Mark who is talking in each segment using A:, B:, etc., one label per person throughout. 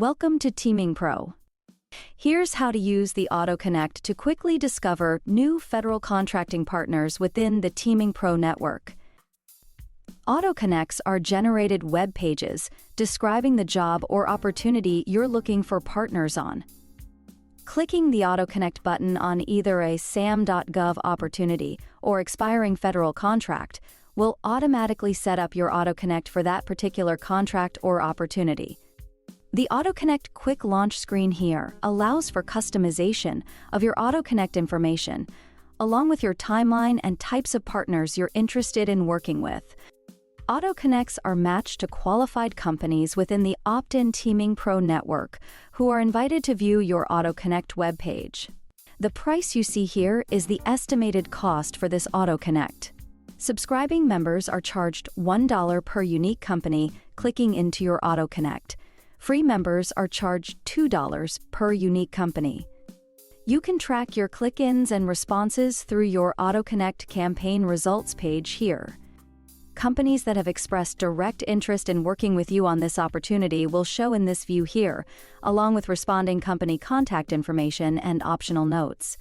A: Welcome to TeamingPro. Here's how to use the AutoConnect to quickly discover new federal contracting partners within the TeamingPro network. AutoConnects are generated web pages describing the job or opportunity you're looking for partners on. Clicking the AutoConnect button on either a SAM.gov opportunity or expiring federal contract will automatically set up your AutoConnect for that particular contract or opportunity. The AutoConnect quick launch screen here allows for customization of your AutoConnect information, along with your timeline and types of partners you're interested in working with. AutoConnects are matched to qualified companies within the opt-in TeamingPro network who are invited to view your AutoConnect webpage. The price you see here is the estimated cost for this AutoConnect. Subscribing members are charged $1 per unique company clicking into your AutoConnect. Free members are charged $2 per unique company. You can track your click-ins and responses through your AutoConnect campaign results page here. Companies that have expressed direct interest in working with you on this opportunity will show in this view here, along with responding company contact information and optional notes.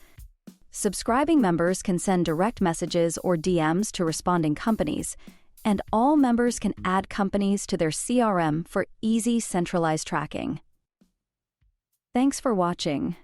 A: Subscribing members can send direct messages or DMs to responding companies, and all members can add companies to their CRM for easy centralized tracking. Thanks for watching.